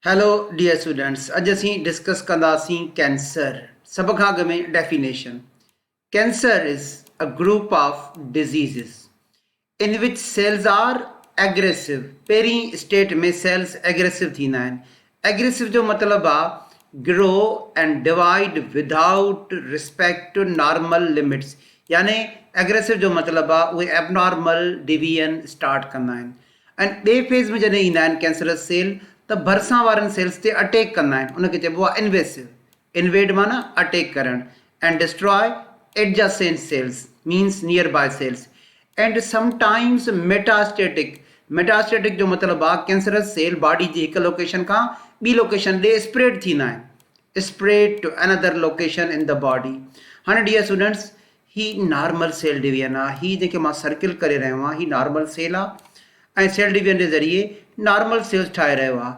Hello dear students, अॼु असीं discuss कंदासीं कैंसर। सभ खां अॻु में definition. Cancer is a group of diseases in which cells are aggressive. पहिरीं स्टेट में सेल्स एग्रेसिव थींदा आहिनि। एग्रेसिव जो मतिलबु आहे grow and divide without respect to normal limits, यानी एग्रेसिव जो मतिलबु आहे उहे एबनॉर्मल डिवीजन स्टार्ट कंदा आहिनि। ऐं ॿिए फेज़ में जॾहिं ईंदा आहिनि कैंसरस सेल त भरिसां वारनि सेल्स ते अटैक कंदा आहिनि, उनखे चइबो आहे इन्वेसिव। इन्वेड माना अटैक करणु and destroy adjacent cells means nearby cells and sometimes metastatic. Metastatic जो मतिलबु आहे कैंसरस सेल बॉडी जी हिकु लोकेशन खां ॿी लोकेशन ॾे स्प्रेड थींदा आहिनि, spread to another location in the body. हाणे डियर स्टूडेंट्स, ही नॉर्मल सेल डिवीजन आहे। ही जेके मां सर्किल करे रहियो आहियां ही नॉर्मल सेल आहे ऐं सेल डिवीजन जे ज़रिए नॉर्मल सेल्स ठाहे रहियो आहे।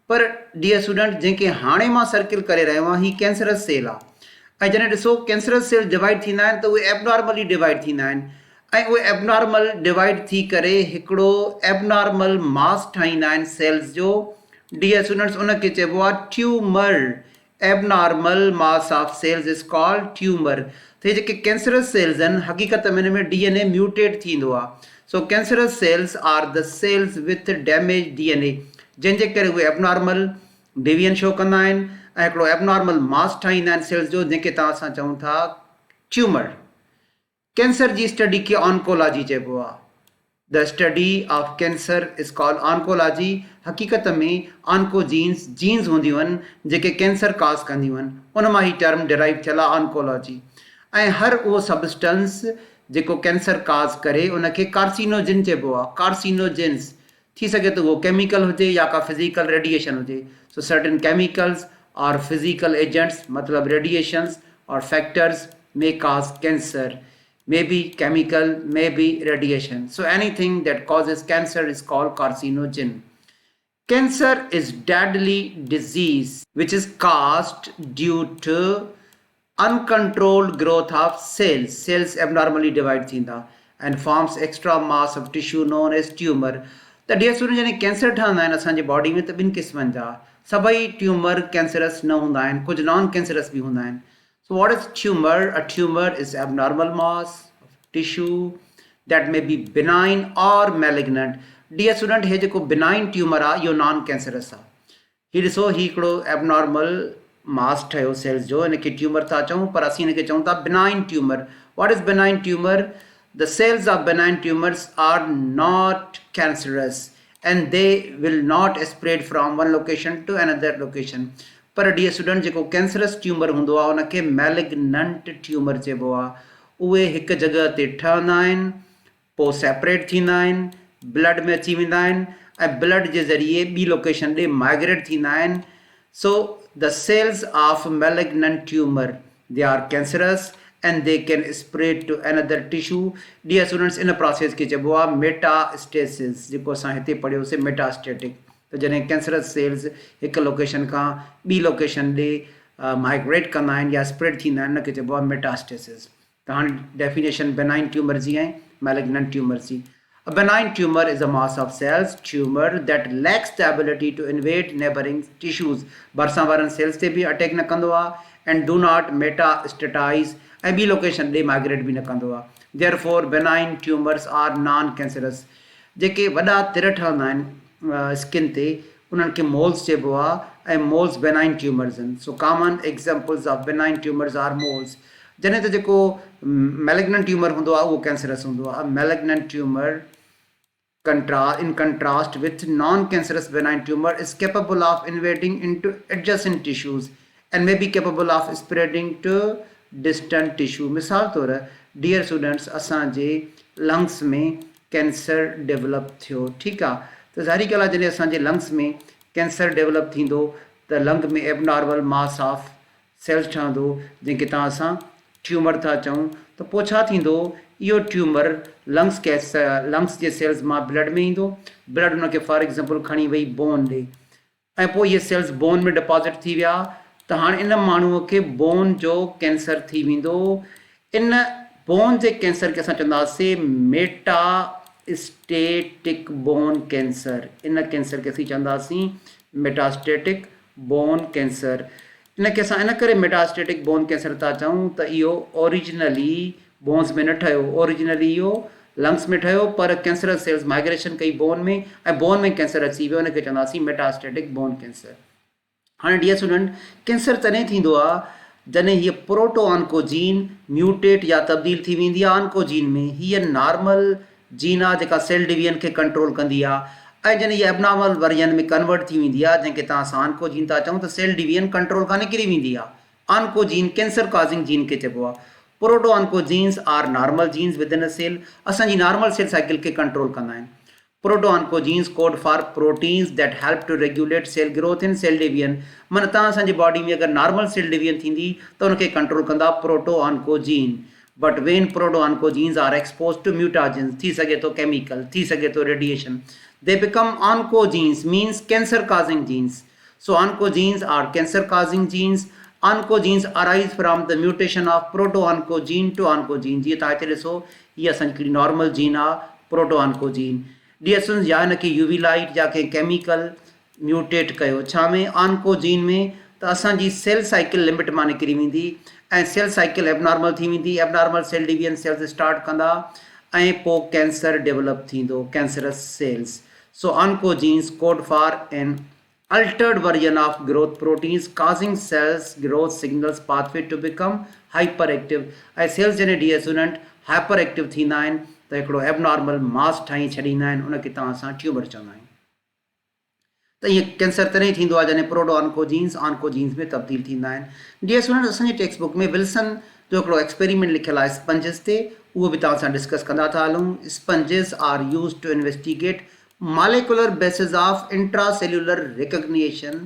पर डियर स्टूडेंट, जंहिंखे हाणे मां सर्किल करे रहियो आहियां ही कैंसरस सेल आहे। ऐं जॾहिं ॾिसो कैंसरस सेल डिवाइड थींदा आहिनि त उहे एबनॉर्मली डिवाइड थींदा आहिनि ऐं उहे एबनॉर्मल डिवाइड थी करे हिकिड़ो एबनॉर्मल मास ठाहींदा आहिनि सेल्स जो। डियर स्टूडेंट्स, उनखे चइबो आहे tumour. Abnormal mass of cells is called tumour. त हे जेके कैंसरस सेल्स आहिनि हक़ीक़त में हिन में DNA म्यूटेट थींदो आहे। So cancerous cells are the cells with damage DNA, जंहिंजे करे उहे एबनॉर्मल डिवीजन शो कंदा आहिनि ऐं हिकिड़ो एबनॉर्मल मास ठाहींदा आहिनि सेल्स जो, जंहिंखे तव्हां असां चऊं था ट्यूमर। कैंसर जी स्टडी खे ऑन्कोलॉजी चइबो आहे। The study of cancer is called oncology. हक़ीक़त में ऑन्कोजीन्स जीन्स हूंदियूं आहिनि जेके कैंसर काज़ कंदियूं आहिनि, उन मां ही टर्म डिराइव थियल आहे ऑन्कोलॉजी। ऐं हर उहो सबस्टेंस जेको कैंसर काज़ करे उनखे कार्सिनोजिन चइबो आहे। कार्सिनोजिन्स थी सघे तो उहो केमिकल हुजे या का फिजिकल रेडिएशन हुजे। सो सर्टेन केमिकल्स और फिजिकल एजेंट्स मतलब रेडिएशंस और factors may cause cancer, may be chemical, may be radiation. So anything that causes cancer is called carcinogen. Cancer is deadly disease which is caused due to uncontrolled growth of cells. Cells abnormally divide थींदा and forms extra mass of tissue known as tumor. त dear student, जॾहिं cancer ठहंदा आहिनि असांजे body में त ॿिनि क़िस्मनि जा। सभई ट्यूमर कैंसरस न हूंदा आहिनि, कुझु नॉन कैंसरस बि हूंदा आहिनि। So what is tumor? A tumor is abnormal mass of tissue that may be benign or malignant. Dear student, हे जेको benign tumor आहे इहो नॉन कैंसरस आहे। ही ॾिसो, ही हिकिड़ो एबनॉर्मल मास ठहियो सेल्स जो, इनखे ट्यूमर था चऊं, पर असीं हिनखे चऊं था benign tumor. What is benign tumor? The cells of benign tumors are not cancerous and they will not spread from one location to another location. पर डियर स्टूडेंट, जेको कैंसरस ट्यूमर हूंदो आहे उनखे मैलिग्नंट ट्यूमर चइबो आहे। उहे हिकु जॻह ते ठहंदा आहिनि, पोइ सेपरेट थींदा आहिनि, ब्लड में अची वेंदा आहिनि ऐं ब्लड जे ज़रिए ॿी लोकेशन ॾे माइग्रेट थींदा आहिनि। So the cells of malignant tumour they are cancerous and they can spread to another tissue. Dear students, इन प्रोसेस खे चइबो आहे मेटास्टेसिस, जेको असां हिते पढ़ियोसीं मेटास्टेटिक। तो जॾहिं कैंसरस सेल्स हिकु लोकेशन खां ॿी लोकेशन ॾे माइग्रेट कंदा आहिनि या स्प्रेड थींदा आहिनि, उनखे चइबो आहे मेटास्टेसिस। त हाणे डेफिनेशन बेनाइन ट्यूमर जी ऐं मैलिग्नेंट ट्यूमर जी। A benign tumor is a mass of cells tumor that lacks the ability to invade neighboring tissues. भरिसां वारनि सेल्स ते बि अटैक न कंदो आहे and do not metastatize ऐं ॿी लोकेशन ॾे माइग्रेट बि न कंदो आहे। Therefore benign tumors are non-cancerous. जेके वॾा तिर ठहंदा आहिनि स्किन ते उन्हनि खे मोल्स चइबो आहे ऐं मोल्स बेनाइन ट्यूमर्स आहिनि। So common examples of benign tumours are moles. जॾहिं त जेको मैलिग्नेंट ट्यूमर हूंदो आहे उहो कैंसरस हूंदो आहे। Malignant tumour in contrast with non-cancerous benign tumor is capable of invading into adjacent tissues and may be capable of spreading to distant tissue. मिसाल तौर डियर स्टूडेंट्स, असांजे लंग्स में कैंसर डेवलप थियो, ठीकु आहे। त ज़ाहिरी ॻाल्हि आहे जॾहिं असांजे लंग्स में कैंसर डेवलप थींदो त लंग में एबनॉर्मल मास ऑफ सेल्स ठहंदो जंहिंखे तव्हां असां ट्यूमर था चऊं। त पोइ छा थींदो, इहो ट्यूमर लंग्स जे सेल्स मां ब्लड में ईंदो, ब्लड उनखे फॉर एग्ज़ाम्पल खणी वई बोन ॾे ऐं पोइ इहे सेल्स बोन में डिपॉज़िट थी विया त हाणे इन माण्हूअ खे बोन जो कैंसर थी वेंदो। इन बोन जे कैंसर खे असां चवंदासीं मेटास्टेटिक बोन कैंसर। इन कैंसर खे असीं चवंदासीं मेटास्टेटिक बोन कैंसर। इनखे असां इन करे मेटास्टेटिक बोन कैंसर था चऊं त इहो ओरिजिनली बोन्स में न ठहियो, ओरिजिनली इहो लंग्स में ठहियो, पर कैंसरस सेल्स माइग्रेशन कई बोन में ऐं बोन में कैंसर अची वियो, इनखे चवंदासीं मेटास्टेटिक बोन कैंसर। हाँ डियर स्टूडेंट, कैंसर तॾहिं थींदो आहे जॾहिं हीअ प्रोटो ऑन्कोजीन म्यूटेट या तब्दील थी वेंदी आहे ऑन्कोजीन में। हीअ नॉर्मल जीन आहे जेका सेल डिवीजन खे कंट्रोल कंदी आहे, ऐं जॾहिं हीअ एबनॉर्मल वर्जन में कन्वर्ट थी वेंदी आहे जंहिंखे तव्हां ऑन्कोजीन था चऊं, त सेल डिवीजन कंट्रोल खां निकिरी वेंदी आहे। ऑन्कोजीन कैंसर कॉज़िंग जीन खे चइबो आहे। Proto oncogenes are normal genes within a cell, असांजी नॉर्मल सेल साइकिल खे कंट्रोल कंदा आहिनि। Proto oncogenes code for proteins that help to regulate cell growth and cell division। मन तव्हां असांजी बॉडी में अगरि नॉर्मल सेल डिवीजन थींदी त उनखे कंट्रोल कंदा proto oncogene. But when proto oncogenes are expose to mutagens, थी सघे तो केमिकल, थी सघे तो radiation, they become oncogenes, means cancer causing genes. So oncogenes are cancer causing genes. Oncogenes arise from the mutation of proto oncogene to oncogene. जीअं तव्हां हिते ॾिसो, हीअ असांजी नॉर्मल जीन आहे प्रोटो ऑन्कोजीन। डियर स्टूडेंट्स, या हिनखे यूवी लाइट या कंहिं केमिकल म्यूटेट कयो छा में, ऑन्कोजीन में, त असांजी सेल साइकिल लिमिट मां निकिरी वेंदी ऐं सेल साइकिल एबनॉर्मल थी वेंदी। Abnormal cell division cells start कंदा ऐं पोइ कैंसर डेवलप थींदो, cancerous cells. So oncogenes code for an altered version of growth proteins causing cells growth signals pathway to become hyperactive। ऐं सेल्स जॾहिं dear student hyper active थींदा आहिनि त हिकिड़ो एबनॉर्मल मास ठाही छॾींदा आहिनि, उनखे तव्हां असां ट्यूमर चवंदा आहियूं। त ईअं कैंसर तॾहिं थींदो आहे जॾहिं प्रोटो ऑन्कोजीन्स में तब्दील थींदा आहिनि। डियर स्टूडेंट, असांजे टेक्स्ट बुक में विल्सन जो हिकिड़ो एक्सपेरिमेंट लिखियलु आहे स्पंजिस ते, उहो बि तव्हां सां डिस्कस कंदा था हलूं। Sponges are use to investigate molecular basis of intracellular recognition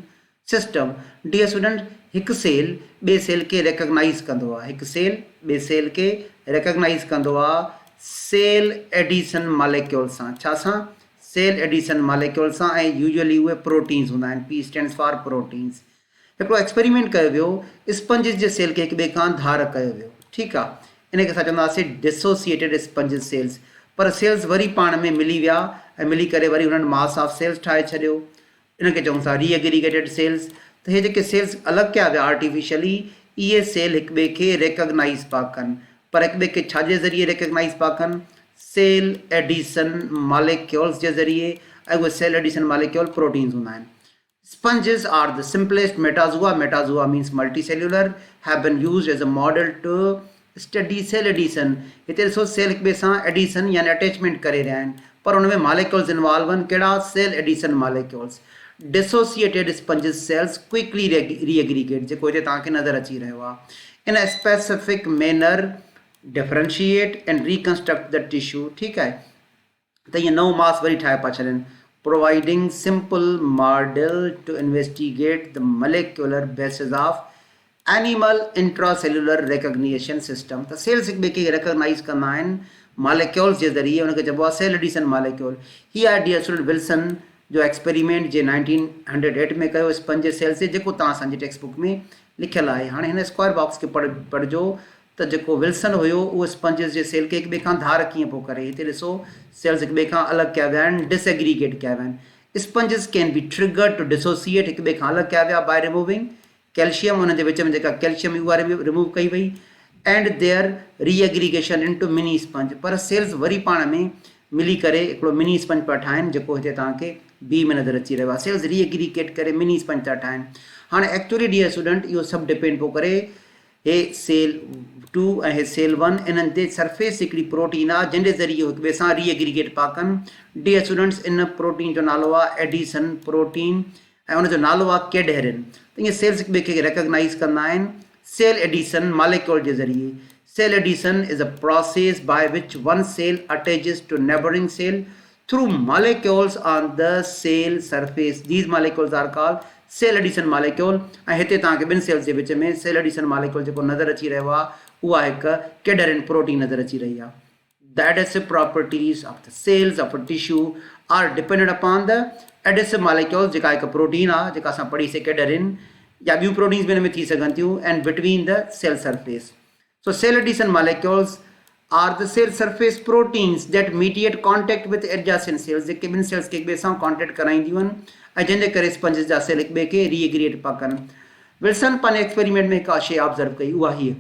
system। Dear student, हिकु सेल ॿिए सेल खे रिकग्नाइज़ कंदो आहे, हिकु सेल ॿिए सेल खे रिकग्नाइज़ कंदो आहे सेल एडिशन मॉलिक्यूल सां। छा सां? सेल एडिशन मॉलिक्यूल सां। ऐं यूजुअली उहे प्रोटीन्स हूंदा आहिनि, पी स्टैंड्स फॉर प्रोटीन्स। हिकिड़ो एक्सपेरिमेंट कयो वियो, स्पंजिस जे सेल खे हिक ॿिए खां धार कयो वियो, ठीकु आहे। इनखे असां चवंदासीं डिसोसिएटेड स्पंजिस सेल्स। पर सेल्स वरी पाण में मिली विया ऐं मिली करे वरी हुननि मास ऑफ सेल्स ठाहे छॾियो, इनखे चऊं था रीएग्रीगेटेड सेल्स। त हे जेके सेल्स अलॻि कया विया आर्टिफिशियली, इहे सेल हिक ॿिए खे रिकग्नाइज़ पिया कनि। पर हिक ॿिए खे छाजे ज़रिए रिकग्नाइज़ पिया कनि? सेल एडिशन मॉलिक्यूल्स जे ज़रिए, ऐं उहे सेल एडिशन मॉलिक्यूल प्रोटीन्स हूंदा आहिनि। Sponges are the simplest metazoa, metazoa means multicellular, have been used as a model to study cell addition। हिते ॾिसो, सेल हिक ॿिए सां एडिशन यानी अटैचमेंट करे रहिया आहिनि, पर हुन में मॉलिक्यूल्स इन्वॉल्व आहिनि। कहिड़ा? Cell adhesion molecules. Dissociated sponges cells quickly reaggregate, जेको हिते तव्हांखे नज़र अची रहियो आहे। In a specific manner differentiate and reconstruct the tissue. ठीकु आहे, त ईअं नओं मास वरी ठाहे पिया छॾनि, providing simple model to investigate the molecular basis of animal intracellular recognition system। त सेल्स हिक ॿिए खे रिकग्नाइज़ कंदा आहिनि मॉलिक्यूल्स जे ज़रिए, उनखे चइबो आहे सेल एडिशन मॉलिक्यूल। हीअ आहे डियर स्टूडेंट विल्सन जो एक्सपेरिमेंट जे 1908 में कयो स्पंजिस सेल्स से, जेको तव्हां असांजी टेक्स्ट बुक में लिखियलु आहे। हाणे हिन स्क्वायर बॉक्स खे पढ़िजो त जेको विल्सन हुयो उहो स्पंजिस जे सेल खे हिक ॿिए खां धार कीअं पोइ करे। हिते ॾिसो, सेल्स हिक ॿिए खां अलॻि कया विया आहिनि, डिसएग्रीगेट कया विया आहिनि। Sponges can be trigger to dissociate, हिक ॿिए खां अलॻि कया विया बाय रिमूविंग कैल्शियम, हुन जे विच में जेका कैल्शियम उहा रिमूव कई वई, and their reaggregation into mini sponge. पर सेल्स वरी पाण में मिली करे हिकिड़ो मिनी स्पंज पिया ठाहिनि, जेको हिते तव्हांखे बी में नज़र अची रहियो आहे। सेल्स रीएग्रीगेट करे मिनी स्पंज था ठाहिनि। हाणे एक्चुअली डियर स्टूडेंट, इहो सभु डिपेंड पियो करे हे सेल 2 ऐं हे सेल 1, इन्हनि ते सरफेस हिकिड़ी प्रोटीन आहे जंहिंजे ज़रिए हिक ॿिए सां रीएग्रीगेट पिया कनि। डियर स्टूडेंट्स, इन प्रोटीन जो नालो आहे एडिसन प्रोटीन ऐं उनजो नालो आहे कैडहेरिन। त ईअं सेल्स हिक ॿिए खे रिकग्नाइज़ कंदा आहिनि सेल एडिशन मॉलिक्यूल जे ज़रिए। Cell adhesion is a process by which one cell attaches to neighbouring cell through molecules on the cell surface. These molecules are called cell adhesion molecule. ऐं हिते तव्हांखे ॿिनि सेल्स जे विच में सेल एडिशन मॉलिक्यूल जेको नज़र अची रहियो आहे, उहा हिकु कैडहेरिन प्रोटीन नज़र अची रही आहे। The adhesive properties of the cells of a tissue are depended upon the adhesive molecules, जेका हिकु प्रोटीन आहे जेका असां पढ़ीसीं कैडहेरिन, या ॿियूं प्रोटीन्स बि हिन में थी सघनि थियूं, and between the cell surface. So cell adhesion molecules are the cell surface proteins that mediate contact with adjacent cells, जेके ॿिनि सेल्स खे हिक ॿिए सां कॉन्टेक्ट कराईंदियूं आहिनि ऐं जंहिंजे करे स्पंजिस जा सेल हिक ॿिए खे रीएग्रीएट पिया कनि। विल्सन पंहिंजे एक्सपेरिमेंट में हिकु शइ ऑब्ज़र्व कई, उहा हीअ,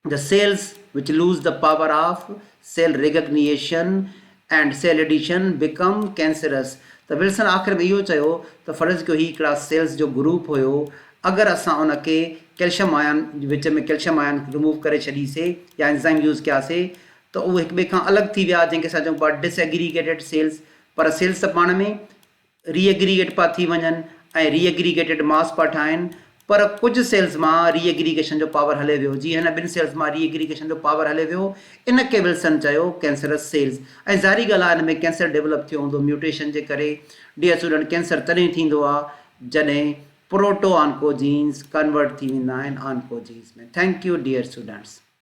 the cells which lose the power of cell recognition and cell addition become cancerous। त विल्सन आख़िर में इहो चयो त फ़र्ज़ु कयो ही हिकिड़ा सेल्स जो ग्रुप हुयो, अगरि असां उनखे कैल्शियम आयन विच में कैल्शियम आयन रिमूव करे छॾीसीं या एंजाइम यूज़ कयासीं त उहे हिक ॿिए खां अलॻि थी विया, जंहिंखे असां चऊं पिया डिसएग्रीगेटेड सेल्स। पर सेल्स त पाण में रीएग्रीगेट पिया थी वञनि ऐं रीएग्रीगेटेड मास पिया ठाहिनि, पर कुछ सेल्स में रीएग्रीगेशन जो पावर हले वियो, जी हिन ॿिनि सेल्स में रीएग्रीगेशन जो पावर हले वियो, इनखे विल्सन चयो कैंसरस सेल्स। ऐं ज़ाहिरी ॻाल्हि आहे हिन में कैंसर डेवलप थियो हूंदो म्यूटेशन जे करे। डियर स्टूडेंट, कैंसर तॾहिं थींदो आहे जॾहिं प्रोटो ऑन्कोजीन्स कन्वर्ट थी वेंदा आहिनि ऑन्कोजीन्स में। Thank you dear students.